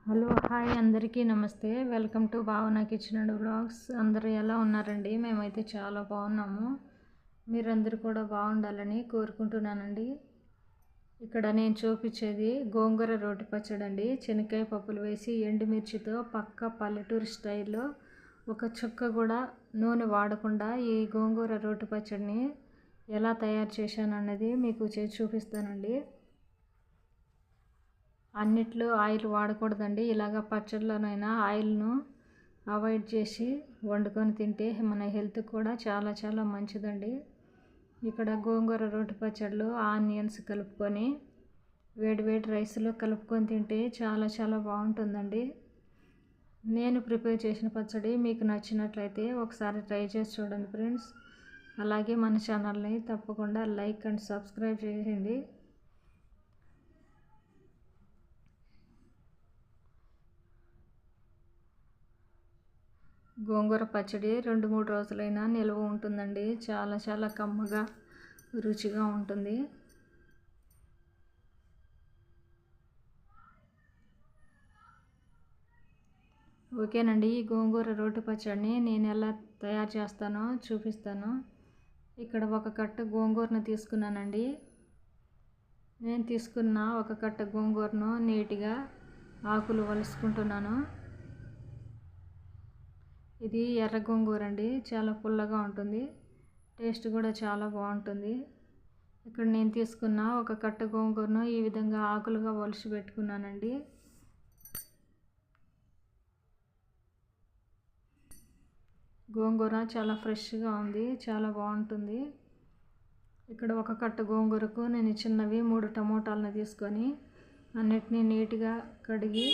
Hello hi అందరికీ నమస్తే. Welcome to భావన కిచెన్ అండ్ వ్లాగ్స్. అందరూ ఎలా ఉన్నారండి? మేమైతే చాలా బాగున్నాము. మీరందరూ కూడా బాగుండాలని కోరుకుంటున్నానండి. ఇక్కడ నేను చూపించేది గోంగూర రోటి పచ్చడి అండి. శనక్కాయ పప్పులు వేసి ఎండుమిర్చితో పక్కా పల్లెటూరు స్టైల్లో ఒక చుక్క కూడా నూనె వాడకుండా ఈ గోంగూర రోటి పచ్చడిని ఎలా తయారు చేశాను అన్నది మీకు చూపిస్తానండి. అన్నిట్లో ఆయిల్ వాడకూడదండి. ఇలాగ పచ్చడిలోనైనా ఆయిల్ను అవాయిడ్ చేసి వండుకొని తింటే మన హెల్త్ కూడా చాలా చాలా మంచిదండి. ఇక్కడ గోంగూర రోటి పచ్చడిలో ఆనియన్స్ కలుపుకొని వేడి వేడి రైస్లో కలుపుకొని తింటే చాలా చాలా బాగుంటుందండి. నేను ప్రిపేర్ చేసిన పచ్చడి మీకు నచ్చినట్లయితే ఒకసారి ట్రై చేసి చూడండి ఫ్రెండ్స్. అలాగే మన ఛానల్ని తప్పకుండా లైక్ అండ్ సబ్స్క్రైబ్ చేయండి. గోంగూర పచ్చడి 2-3 రోజులైనా నిల్వ ఉంటుందండి. చాలా చాలా కమ్మగా రుచిగా ఉంటుంది. ఓకేనండి, ఈ గోంగూర రోటి పచ్చడిని నేను ఎలా తయారు చేస్తానో చూపిస్తాను. ఇక్కడ ఒక కట్ట గోంగూరను తీసుకున్నానండి. నేను తీసుకున్న ఒక కట్ట గోంగూరను నీట్గా ఆకులు వలుసుకుంటున్నాను. ఇది ఎర్ర గోంగూర అండి. చాలా పుల్లగా ఉంటుంది, టేస్ట్ కూడా చాలా బాగుంటుంది. ఇక్కడ నేను తీసుకున్న ఒక కట్ట గోంగూరను ఈ విధంగా ఆకులుగా వలిసి పెట్టుకున్నానండి. గోంగూర చాలా ఫ్రెష్గా ఉంది, చాలా బాగుంటుంది. ఇక్కడ ఒక కట్ట గోంగూరకు నేను చిన్నవి 3 టమోటాలను తీసుకొని అన్నిటినీ నీట్గా కడిగి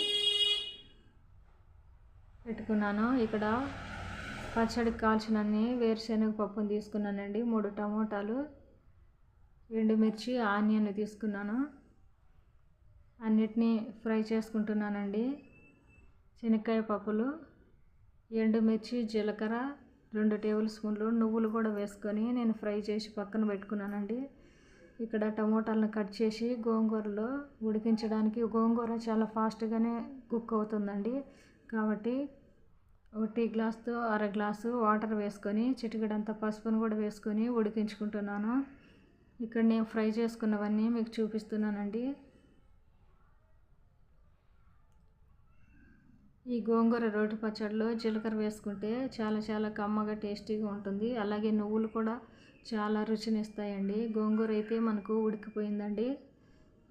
పెట్టుకున్నాను. ఇక్కడ పచ్చడికి కాల్చినన్ని వేరుశనగ పప్పును తీసుకున్నానండి. 3 టమోటాలు, ఎండుమిర్చి, ఆనియన్ తీసుకున్నాను. అన్నిటినీ ఫ్రై చేసుకుంటున్నానండి. శనక్కాయ పప్పులు, ఎండుమిర్చి, జీలకర్ర 2 టేబుల్ స్పూన్లు, నువ్వులు కూడా వేసుకొని నేను ఫ్రై చేసి పక్కన పెట్టుకున్నానండి. ఇక్కడ టమోటాలను కట్ చేసి గోంగూరలో ఉడికించడానికి, గోంగూర చాలా ఫాస్ట్గానే కుక్ అవుతుందండి. కాబట్టి 1 గ్లాస్తో 1/2 గ్లాసు వాటర్ వేసుకొని చిటికెడంత పసుపును కూడా వేసుకొని ఉడికించుకుంటున్నాను. ఇక్కడ నేను ఫ్రై చేసుకున్నవన్నీ మీకు చూపిస్తున్నానండి. ఈ గోంగూర రోటి పచ్చడిలో జీలకర్ర వేసుకుంటే చాలా చాలా కమ్మగా టేస్టీగా ఉంటుంది. అలాగే నువ్వులు కూడా చాలా రుచినిస్తాయండి. గోంగూర అయితే మనకు ఉడికిపోయిందండి.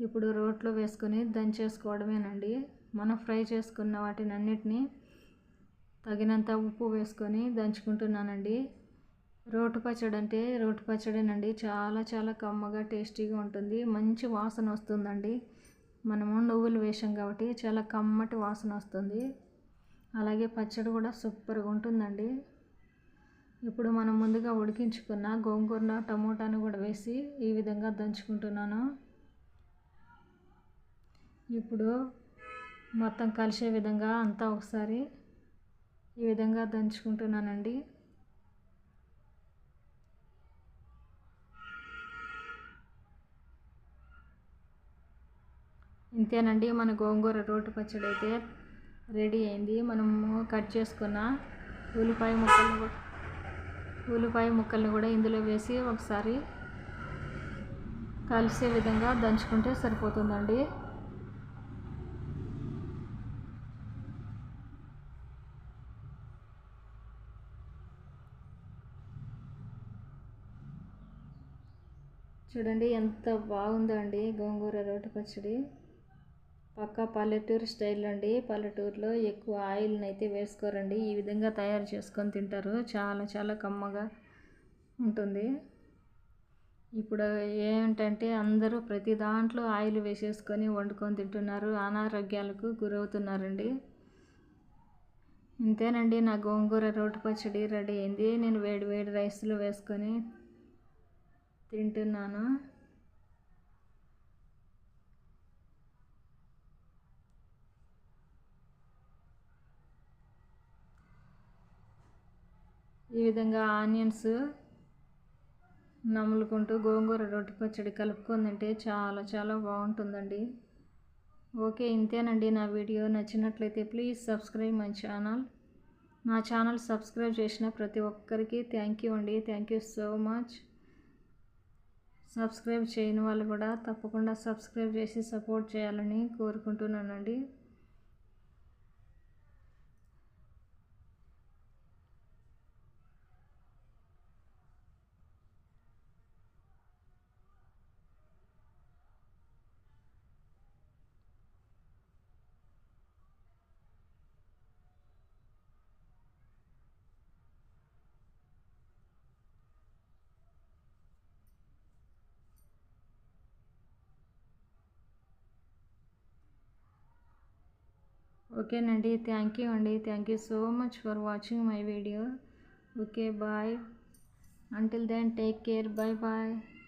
ఇప్పుడు రోట్లో వేసుకొని దంచేసుకోవడమేనండి. మనం ఫ్రై చేసుకున్న వాటిని అన్నిటినీ తగినంత ఉప్పు వేసుకొని దంచుకుంటున్నానండి. రోటి పచ్చడి అంటే రోటి పచ్చడేనండి. చాలా చాలా కమ్మగా టేస్టీగా ఉంటుంది, మంచి వాసన వస్తుందండి. మనము నువ్వులు వేసాం కాబట్టి చాలా కమ్మటి వాసన వస్తుంది. అలాగే పచ్చడి కూడా సూపర్గా ఉంటుందండి. ఇప్పుడు మనం ముందుగా ఉడికించుకున్న గోంగూర టమోటాను కూడా వేసి ఈ విధంగా దంచుకుంటున్నాను. ఇప్పుడు మొత్తం కలిసే విధంగా అంతా ఒకసారి ఈ విధంగా దంచుకుంటున్నానండి. ఇంతేనండి, మన గోంగూర రోటి పచ్చడి అయితే రెడీ అయింది. మనము కట్ చేసుకున్న ఉల్లిపాయ ముక్కలను కూడా ఇందులో వేసి ఒకసారి కలిసే విధంగా దంచుకుంటే సరిపోతుందండి. చూడండి ఎంత బాగుందో అండి గోంగూర రోటి పచ్చడి. పక్కా పల్లెటూరు స్టైల్ అండి. పల్లెటూరులో ఎక్కువ ఆయిల్ని అయితే వేసుకోరండి. ఈ విధంగా తయారు చేసుకొని తింటారు. చాలా చాలా కమ్మగా ఉంటుంది. ఇప్పుడు ఏంటంటే అందరూ ప్రతి దాంట్లో ఆయిల్ వేసేసుకొని వండుకొని తింటున్నారు, అనారోగ్యాలకు గురవుతున్నారండి. ఇంతేనండి, నా గోంగూర రోటి పచ్చడి రెడీ అయింది. నేను వేడి వేడి రైస్లో వేసుకొని తింటున్నాను. ఈ విధంగా ఆనియన్స్ నములుకుంటూ గోంగూర రోటి పచ్చడి కలుపుకొని తింటే చాలా చాలా బాగుంటుందండి. ఓకే, ఇంతేనండి నా వీడియో. నచ్చినట్లయితే ప్లీజ్ సబ్స్క్రైబ్ మై ఛానల్. నా ఛానల్ సబ్స్క్రైబ్ చేసిన ప్రతి ఒక్కరికి థ్యాంక్ యూ అండి. Thank you so much. Subscribe చేయని వాళ్ళు కూడా తప్పకుండా సబ్స్క్రైబ్ చేసి సపోర్ట్ చేయాలని కోరుకుంటున్నానండి. ఓకేనండి, థ్యాంక్ యూ అండి. Thank you so much for watching my video. Okay, bye. Until then, take care. Bye bye.